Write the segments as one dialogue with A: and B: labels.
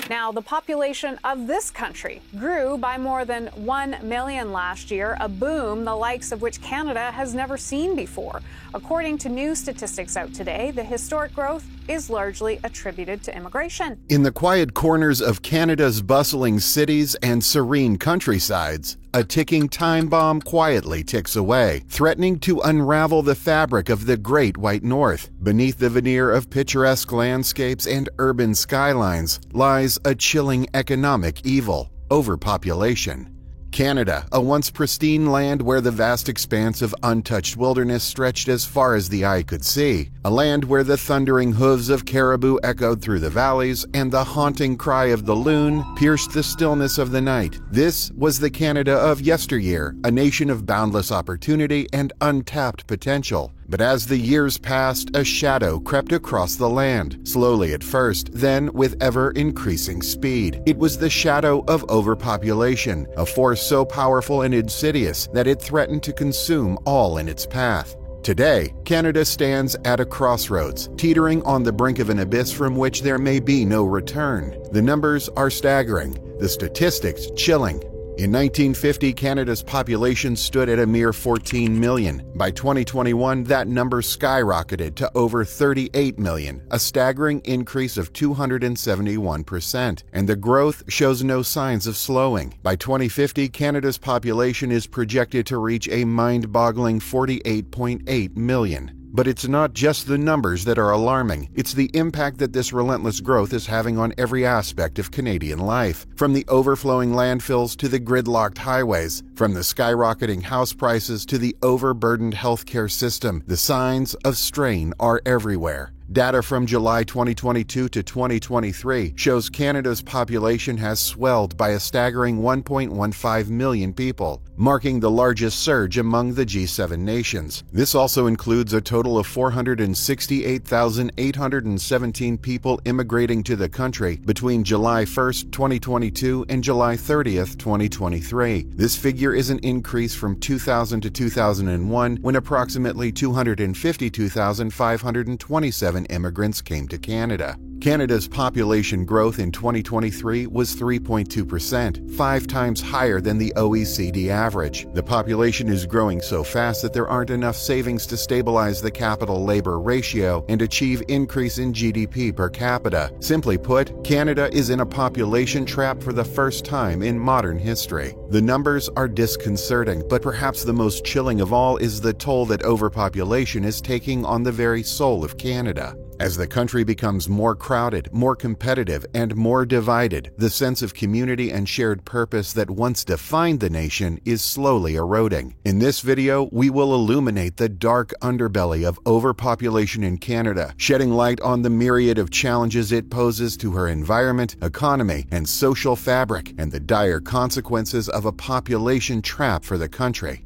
A: Now, the population of this country grew by more than 1 million last year, a boom the likes of which Canada has never seen before. According to new statistics out today, the historic growth is largely attributed to immigration.
B: In the quiet corners of Canada's bustling cities and serene countrysides, a ticking time bomb quietly ticks away, threatening to unravel the fabric of the Great White North. Beneath the veneer of picturesque landscapes and urban skylines lies a chilling economic evil: overpopulation. Canada, a once pristine land where the vast expanse of untouched wilderness stretched as far as the eye could see, a land where the thundering hooves of caribou echoed through the valleys and the haunting cry of the loon pierced the stillness of the night. This was the Canada of yesteryear, a nation of boundless opportunity and untapped potential. But as the years passed, a shadow crept across the land, slowly at first, then with ever-increasing speed. It was the shadow of overpopulation, a force so powerful and insidious that it threatened to consume all in its path. Today, Canada stands at a crossroads, teetering on the brink of an abyss from which there may be no return. The numbers are staggering, the statistics chilling. In 1950, Canada's population stood at a mere 14 million. By 2021, that number skyrocketed to over 38 million, a staggering increase of 271%, and the growth shows no signs of slowing. By 2050, Canada's population is projected to reach a mind-boggling 48.8 million. But it's not just the numbers that are alarming, it's the impact that this relentless growth is having on every aspect of Canadian life. From the overflowing landfills to the gridlocked highways, from the skyrocketing house prices to the overburdened healthcare system, the signs of strain are everywhere. Data from July 2022 to 2023 shows Canada's population has swelled by a staggering 1.15 million people, marking the largest surge among the G7 nations. This also includes a total of 468,817 people immigrating to the country between July 1st, 2022 and July 30th, 2023. This figure is an increase from 2000 to 2001, when approximately 252,527 immigrants came to Canada. Canada's population growth in 2023 was 3.2%, 5 times higher than the OECD average. The population is growing so fast that there aren't enough savings to stabilize the capital-labor ratio and achieve increase in GDP per capita. Simply put, Canada is in a population trap for the first time in modern history. The numbers are disconcerting, but perhaps the most chilling of all is the toll that overpopulation is taking on the very soul of Canada. As the country becomes more crowded, more competitive, and more divided, the sense of community and shared purpose that once defined the nation is slowly eroding. In this video, we will illuminate the dark underbelly of overpopulation in Canada, shedding light on the myriad of challenges it poses to her environment, economy, and social fabric, and the dire consequences of a population trap for the country.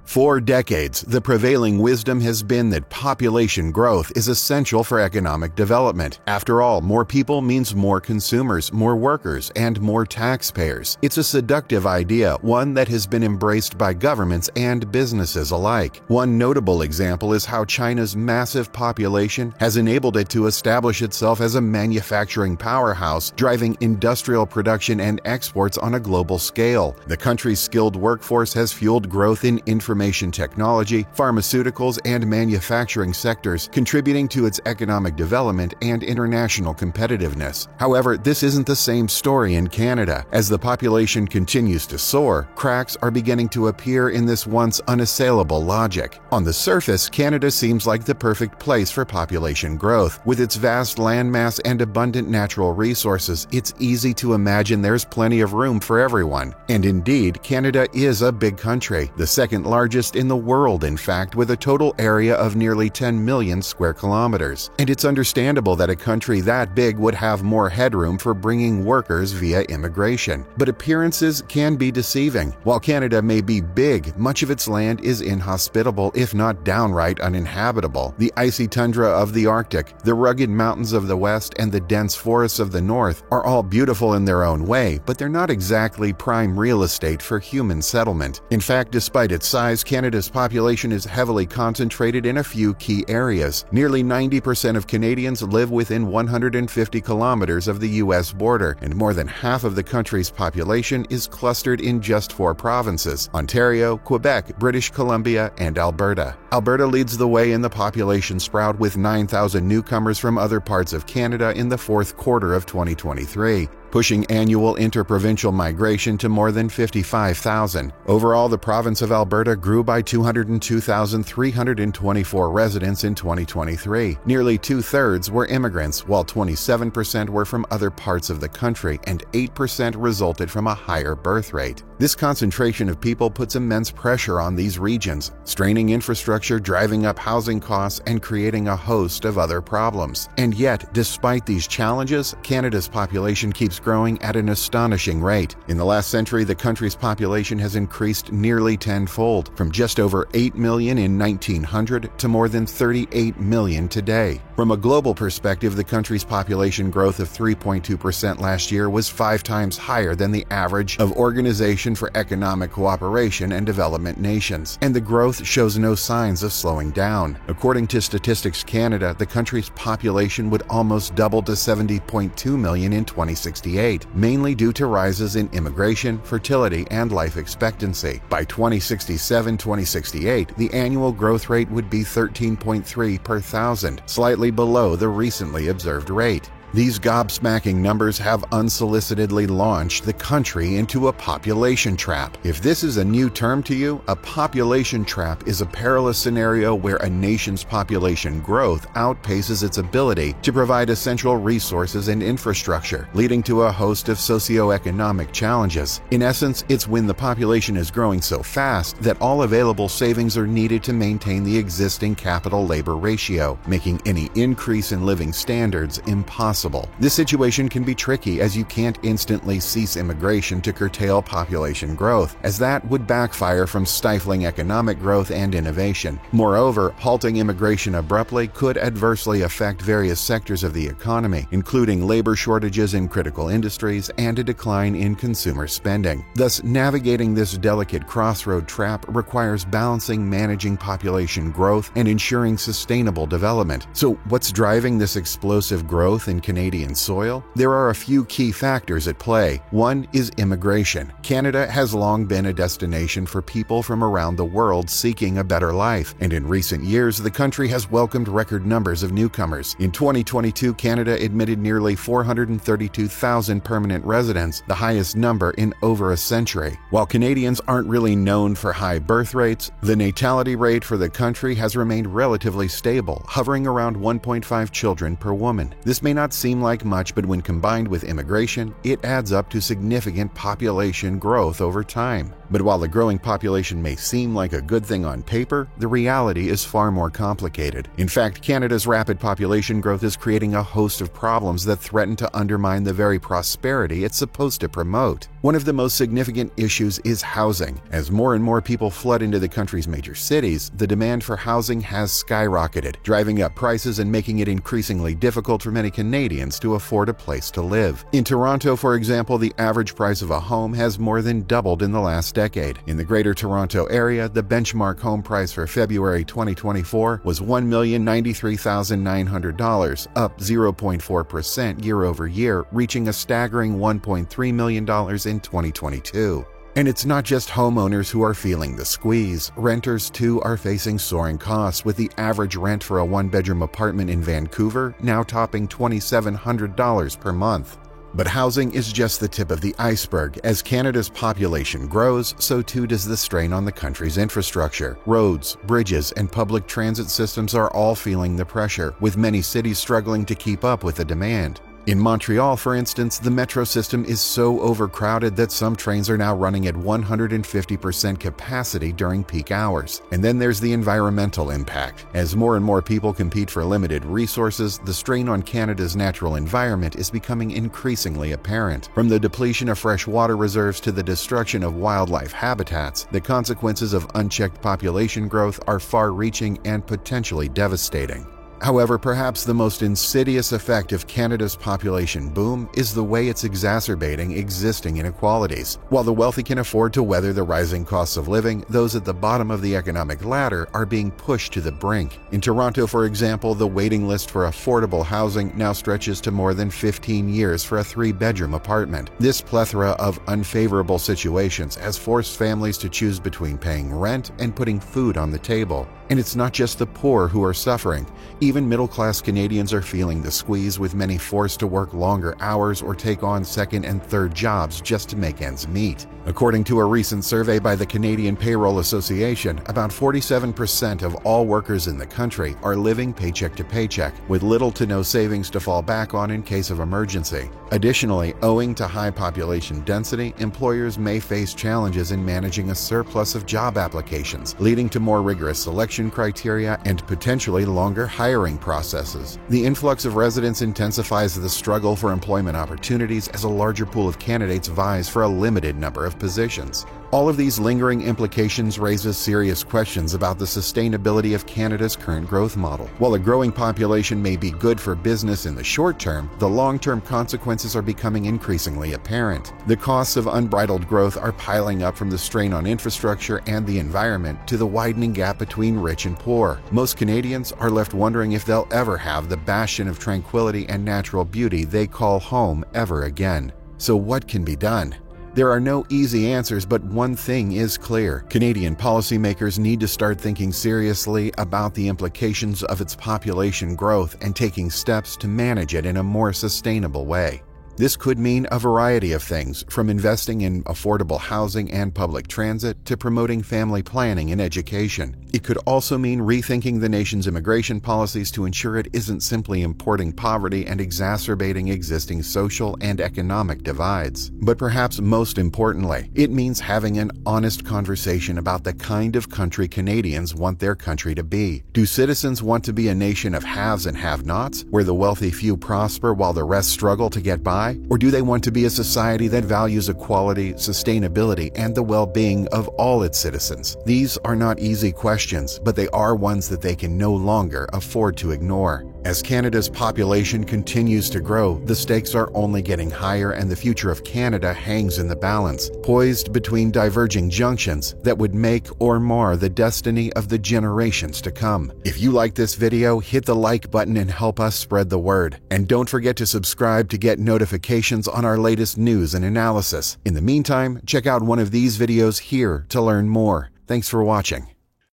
B: For decades, the prevailing wisdom has been that population growth is essential for economic development. After all, more people means more consumers, more workers, and more taxpayers. It's a seductive idea, one that has been embraced by governments and businesses alike. One notable example is how China's massive population has enabled it to establish itself as a manufacturing powerhouse, driving industrial production and exports on a global scale. The country's skilled workforce has fueled growth in information technology, pharmaceuticals, and manufacturing sectors, contributing to its economic development and international competitiveness. However, this isn't the same story in Canada. As the population continues to soar, cracks are beginning to appear in this once unassailable logic. On the surface, Canada seems like the perfect place for population growth. With its vast landmass and abundant natural resources, it's easy to imagine there's plenty of room for everyone. And indeed, Canada is a big country, the second largest in the world, in fact, with a total area of nearly 10 million square kilometers. And it's understandable that a country that big would have more headroom for bringing workers via immigration. But appearances can be deceiving. While Canada may be big, much of its land is inhospitable, if not downright uninhabitable. The icy tundra of the Arctic, the rugged mountains of the west, and the dense forests of the north are all beautiful in their own way, but they're not exactly prime real estate for human settlement. In fact, despite its size, Otherwise, Canada's population is heavily concentrated in a few key areas. Nearly 90% of Canadians live within 150 kilometers of the U.S. border, and more than half of the country's population is clustered in just 4 provinces: Ontario, Quebec, British Columbia, and Alberta. Alberta leads the way in the population sprout with 9,000 newcomers from other parts of Canada in the fourth quarter of 2023, pushing annual interprovincial migration to more than 55,000. Overall, the province of Alberta grew by 202,324 residents in 2023. Nearly 2/3 were immigrants, while 27% were from other parts of the country, and 8% resulted from a higher birth rate. This concentration of people puts immense pressure on these regions, straining infrastructure, driving up housing costs, and creating a host of other problems. And yet, despite these challenges, Canada's population keeps growing at an astonishing rate. In the last century, the country's population has increased nearly tenfold, from just over 8 million in 1900 to more than 38 million today. From a global perspective, the country's population growth of 3.2% last year was 5 times higher than the average of Organization for Economic Cooperation and Development nations, and the growth shows no signs of slowing down. According to Statistics Canada, the country's population would almost double to 70.2 million in 2068, mainly due to rises in immigration, fertility, and life expectancy. By 2067-2068, the annual growth rate would be 13.3 per thousand, slightly below the recently observed rate. These gobsmacking numbers have unsolicitedly launched the country into a population trap. If this is a new term to you, a population trap is a perilous scenario where a nation's population growth outpaces its ability to provide essential resources and infrastructure, leading to a host of socioeconomic challenges. In essence, it's when the population is growing so fast that all available savings are needed to maintain the existing capital-labor ratio, making any increase in living standards impossible. This situation can be tricky, as you can't instantly cease immigration to curtail population growth, as that would backfire from stifling economic growth and innovation. Moreover, halting immigration abruptly could adversely affect various sectors of the economy, including labor shortages in critical industries and a decline in consumer spending. Thus, navigating this delicate crossroad trap requires balancing managing population growth and ensuring sustainable development. So, what's driving this explosive growth in Canadian soil? There are a few key factors at play. One is immigration. Canada has long been a destination for people from around the world seeking a better life, and in recent years, the country has welcomed record numbers of newcomers. In 2022, Canada admitted nearly 432,000 permanent residents, the highest number in over a century. While Canadians aren't really known for high birth rates, the natality rate for the country has remained relatively stable, hovering around 1.5 children per woman. This may not seem like much, but when combined with immigration, it adds up to significant population growth over time. But while the growing population may seem like a good thing on paper, the reality is far more complicated. In fact, Canada's rapid population growth is creating a host of problems that threaten to undermine the very prosperity it's supposed to promote. One of the most significant issues is housing. As more and more people flood into the country's major cities, the demand for housing has skyrocketed, driving up prices and making it increasingly difficult for many Canadians to afford a place to live. In Toronto, for example, the average price of a home has more than doubled in the last decade. In the Greater Toronto Area, the benchmark home price for February 2024 was $1,093,900, up 0.4% year over year, reaching a staggering $1.3 million in 2022. And it's not just homeowners who are feeling the squeeze. Renters, too, are facing soaring costs, with the average rent for a one-bedroom apartment in Vancouver now topping $2,700 per month. But housing is just the tip of the iceberg. As Canada's population grows, so too does the strain on the country's infrastructure. Roads, bridges, and public transit systems are all feeling the pressure, with many cities struggling to keep up with the demand. In Montreal, for instance, the metro system is so overcrowded that some trains are now running at 150% capacity during peak hours. And then there's the environmental impact. As more and more people compete for limited resources, the strain on Canada's natural environment is becoming increasingly apparent. From the depletion of fresh water reserves to the destruction of wildlife habitats, the consequences of unchecked population growth are far-reaching and potentially devastating. However, perhaps the most insidious effect of Canada's population boom is the way it's exacerbating existing inequalities. While the wealthy can afford to weather the rising costs of living, those at the bottom of the economic ladder are being pushed to the brink. In Toronto, for example, the waiting list for affordable housing now stretches to more than 15 years for a 3-bedroom apartment. This plethora of unfavorable situations has forced families to choose between paying rent and putting food on the table. And it's not just the poor who are suffering. Even middle-class Canadians are feeling the squeeze, with many forced to work longer hours or take on second and third jobs just to make ends meet. According to a recent survey by the Canadian Payroll Association, about 47% of all workers in the country are living paycheck to paycheck, with little to no savings to fall back on in case of emergency. Additionally, owing to high population density, employers may face challenges in managing a surplus of job applications, leading to more rigorous selection criteria and potentially longer hiring processes. The influx of residents intensifies the struggle for employment opportunities as a larger pool of candidates vies for a limited number of positions. All of these lingering implications raises serious questions about the sustainability of Canada's current growth model. While a growing population may be good for business in the short term, the long-term consequences are becoming increasingly apparent. The costs of unbridled growth are piling up, from the strain on infrastructure and the environment to the widening gap between rich and poor. Most Canadians are left wondering if they'll ever have the bastion of tranquility and natural beauty they call home ever again. So what can be done? There are no easy answers, but one thing is clear. Canadian policymakers need to start thinking seriously about the implications of its population growth and taking steps to manage it in a more sustainable way. This could mean a variety of things, from investing in affordable housing and public transit to promoting family planning and education. It could also mean rethinking the nation's immigration policies to ensure it isn't simply importing poverty and exacerbating existing social and economic divides. But perhaps most importantly, it means having an honest conversation about the kind of country Canadians want their country to be. Do citizens want to be a nation of haves and have-nots, where the wealthy few prosper while the rest struggle to get by? Or do they want to be a society that values equality, sustainability, and the well-being of all its citizens? These are not easy questions, but they are ones that they can no longer afford to ignore. As Canada's population continues to grow, the stakes are only getting higher, and the future of Canada hangs in the balance, poised between diverging junctions that would make or mar the destiny of the generations to come. If you like this video, hit the like button and help us spread the word. And don't forget to subscribe to get notifications on our latest news and analysis. In the meantime, check out one of these videos here to learn more. Thanks for watching.